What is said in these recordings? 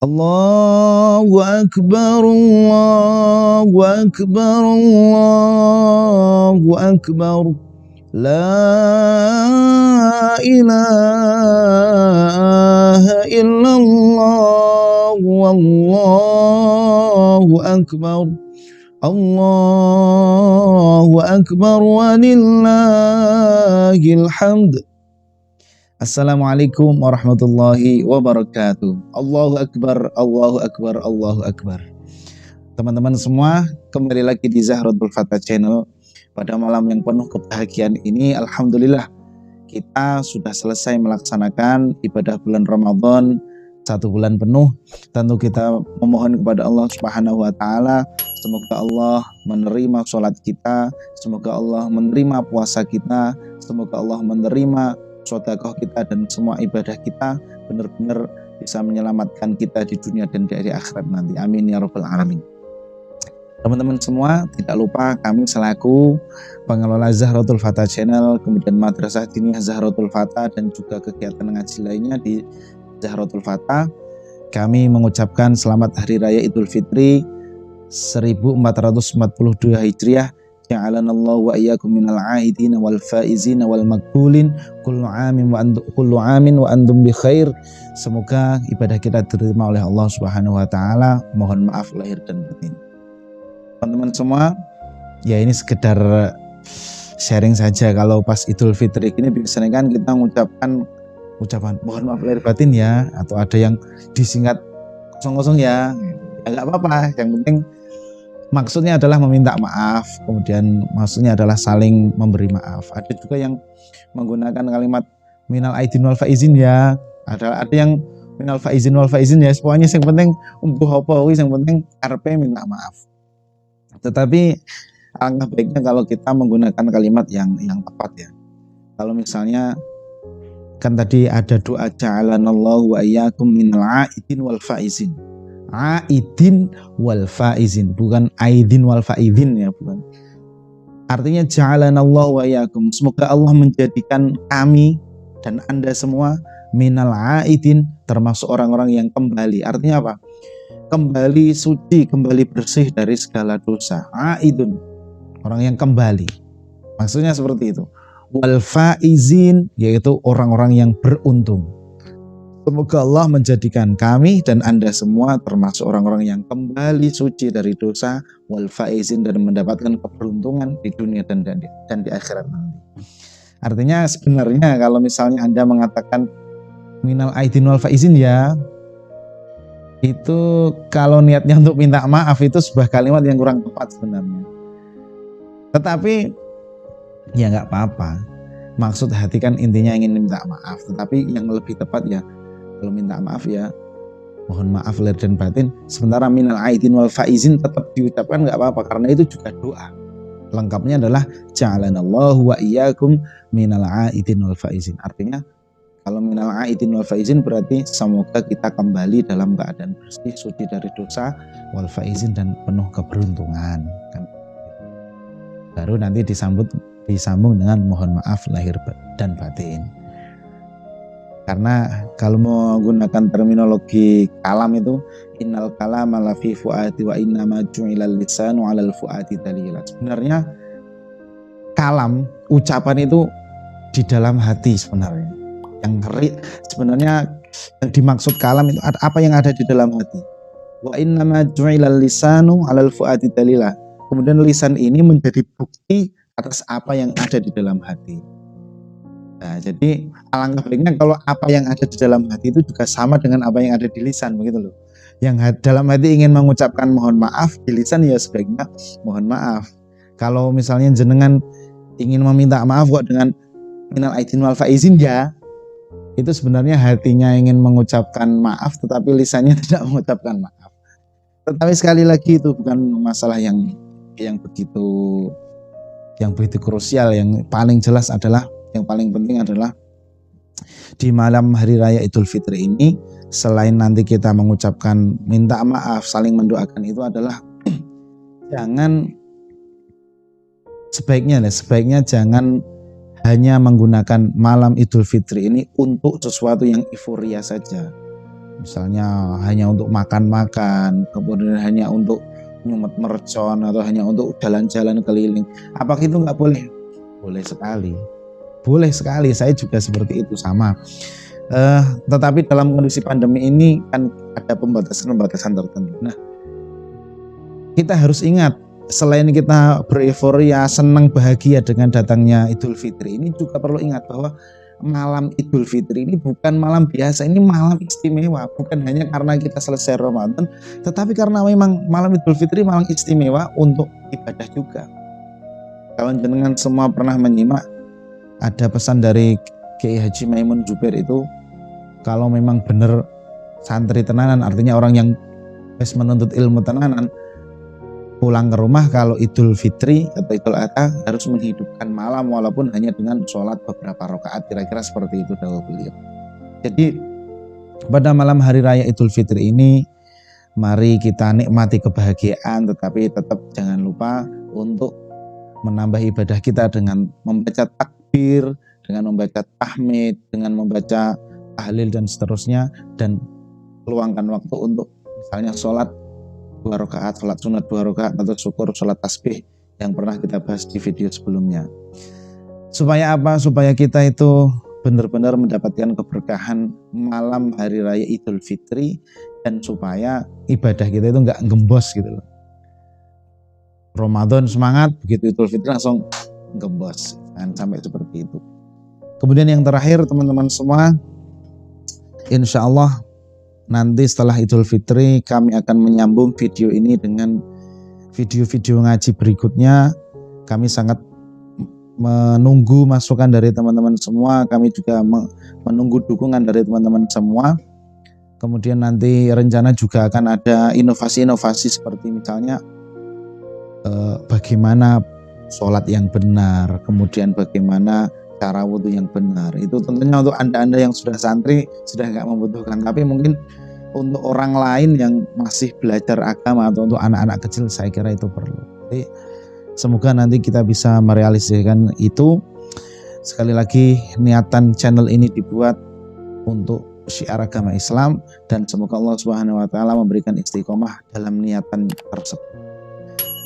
Allahu Akbar, Allahu Akbar, Allahu Akbar. La ilaha illallah, wallahu akbar. Allahu akbar walillahil hamd. Assalamualaikum warahmatullahi wabarakatuh. Allahu akbar, Allahu akbar, Allahu akbar. Teman-teman semua, kembali lagi di Zahratul Fatah Channel. Pada malam yang penuh kebahagiaan ini, alhamdulillah kita sudah selesai melaksanakan ibadah bulan Ramadan 1 bulan penuh. Tentu kita memohon kepada Allah Subhanahu wa taala, semoga Allah menerima sholat kita, semoga Allah menerima puasa kita, semoga Allah menerima sedekah kita, dan semua ibadah kita benar-benar bisa menyelamatkan kita di dunia dan di akhirat nanti. Amin ya rabbal alamin. Teman-teman semua, tidak lupa kami selaku pengelola Zahratul Fatah Channel, kemudian Madrasah Diniyah Zahratul Fatah, dan juga kegiatan ngaji lainnya di Zahratul Fatah, kami mengucapkan selamat Hari Raya Idul Fitri 1442 Hijriah. Ja'alanallahu wa iyyakum minal aidin wal faizin wal maqbulin, kullu amin wa antum bi khair. Semoga ibadah kita diterima oleh Allah Subhanahu wa taala. Mohon maaf lahir dan batin. Teman-teman semua, ya ini sekedar sharing saja. Kalau pas Idul Fitri ini biasanya kan kita mengucapkan ucapan mohon maaf lahir batin ya, atau ada yang disingkat kosong-kosong ya, nggak apa-apa. Yang penting maksudnya adalah meminta maaf, kemudian maksudnya adalah saling memberi maaf. Ada juga yang menggunakan kalimat minal aidin wal faizin ya, ada yang minal faizin wal faizin ya, pokoknya yang penting yang penting karpe minta maaf. Tetapi alangkah baiknya kalau kita menggunakan kalimat yang tepat ya. Kalau misalnya kan tadi ada doa ja'alanallahu wa iyyakum minal aidin wal faizin. Aidin wal faizin, bukan aidin wal faizin ya, bukan. Artinya ja'alanallahu wa iyyakum, semoga Allah menjadikan kami dan Anda semua minal aidin, termasuk orang-orang yang kembali. Artinya apa? Kembali suci, kembali bersih dari segala dosa. Aidun, orang yang kembali. Maksudnya seperti itu. Wal faizin, yaitu orang-orang yang beruntung. Semoga Allah menjadikan kami dan Anda semua termasuk orang-orang yang kembali suci dari dosa, wal faizin, dan mendapatkan keberuntungan di dunia dan di akhirat nanti. Artinya sebenarnya kalau misalnya Anda mengatakan minal aidin wal faizin ya, itu kalau niatnya untuk minta maaf itu sebuah kalimat yang kurang tepat sebenarnya. Tetapi ya nggak apa-apa. Maksud hati kan intinya ingin minta maaf. Tetapi yang lebih tepat ya, kalau minta maaf ya mohon maaf lahir dan batin. Sementara minal aidin wal faizin tetap diucapkan nggak apa-apa, karena itu juga doa. Lengkapnya adalah ja'alanallahu wa iyyakum minal aidin wal faizin. Artinya kalau minal aidin wal faizin berarti semoga kita kembali dalam keadaan bersih, suci dari dosa, wal faizin, dan penuh keberuntungan. Baru nanti disambung dengan mohon maaf lahir dan batin. Karena kalau menggunakan terminologi kalam itu innal kalama la fi fuadi wa inna ma ju'ilal lisanu 'alal fuadi dalila. Sebenarnya kalam, ucapan itu di dalam hati sebenarnya. Yang sebenarnya yang dimaksud kalam itu apa yang ada di dalam hati. Wa innama ju'ilal lisanu 'alal fuadi dalila. Kemudian lisan ini menjadi bukti atas apa yang ada di dalam hati. Nah, jadi alangkah baiknya kalau apa yang ada di dalam hati itu juga sama dengan apa yang ada di lisan, begitu loh. Yang dalam hati ingin mengucapkan mohon maaf, di lisan ya sebaiknya mohon maaf. Kalau misalnya jenengan ingin meminta maaf kok dengan minal aidin wal faizin ya, itu sebenarnya hatinya ingin mengucapkan maaf tetapi lisannya tidak mengucapkan maaf. Tetapi sekali lagi itu bukan masalah yang begitu krusial. Yang paling jelas adalah, yang paling penting adalah di malam hari raya Idul Fitri ini, selain nanti kita mengucapkan minta maaf, saling mendoakan, itu adalah sebaiknya jangan hanya menggunakan malam Idul Fitri ini untuk sesuatu yang euforia saja. misalnya hanya untuk makan-makan, kemudian hanya untuk nyumet mercon atau hanya untuk jalan-jalan keliling. Apakah itu nggak boleh? Boleh sekali. Boleh sekali, saya juga seperti itu sama. Tetapi dalam kondisi pandemi ini kan ada pembatasan-pembatasan tertentu. Nah, kita harus ingat, selain kita bereforia, senang, bahagia dengan datangnya Idul Fitri, ini juga perlu ingat bahwa malam Idul Fitri ini bukan malam biasa, ini malam istimewa. Bukan hanya karena kita selesai Ramadan, tetapi karena memang malam Idul Fitri malam istimewa untuk ibadah juga. Kalau jenengan semua pernah menyimak, ada pesan dari Kiai Haji Maimun Jubair itu, kalau memang benar santri tenanan, artinya orang yang menuntut ilmu tenanan, pulang ke rumah kalau Idul Fitri atau Idul Adha harus menghidupkan malam walaupun hanya dengan sholat beberapa rakaat, kira-kira seperti itu dawuh beliau. Jadi pada malam hari raya Idul Fitri ini mari kita nikmati kebahagiaan, tetapi tetap jangan lupa untuk menambah ibadah kita dengan membaca takbir, dengan membaca tahmid, dengan membaca tahlil dan seterusnya, dan luangkan waktu untuk misalnya sholat 2 rakaat, sholat sunat 2 rakaat, atau syukur sholat tasbih yang pernah kita bahas di video sebelumnya. Supaya apa? Supaya kita itu benar-benar mendapatkan keberkahan malam hari raya Idul Fitri, dan supaya ibadah kita itu nggak gembos gitu loh. Ramadan semangat, begitu Idul Fitri langsung gembos, jangan sampai seperti itu. Kemudian yang terakhir teman-teman semua, insya Allah nanti setelah Idul Fitri kami akan menyambung video ini dengan video-video ngaji berikutnya. Kami sangat menunggu masukan dari teman-teman semua, kami juga menunggu dukungan dari teman-teman semua. Kemudian nanti rencana juga akan ada inovasi-inovasi seperti misalnya bagaimana sholat yang benar, kemudian bagaimana cara wudhu yang benar. Itu tentunya untuk anda-anda yang sudah santri sudah nggak membutuhkan, tapi mungkin untuk orang lain yang masih belajar agama atau untuk anak-anak kecil saya kira itu perlu. Jadi semoga nanti kita bisa merealisasikan itu. Sekali lagi niatan channel ini dibuat untuk syiar agama Islam, dan semoga Allah Subhanahu wa taala memberikan istiqomah dalam niatan tersebut.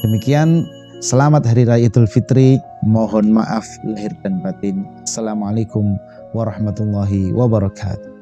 Demikian, selamat Hari Raya Idul Fitri. Mohon maaf lahir dan batin. Assalamualaikum warahmatullahi wabarakatuh.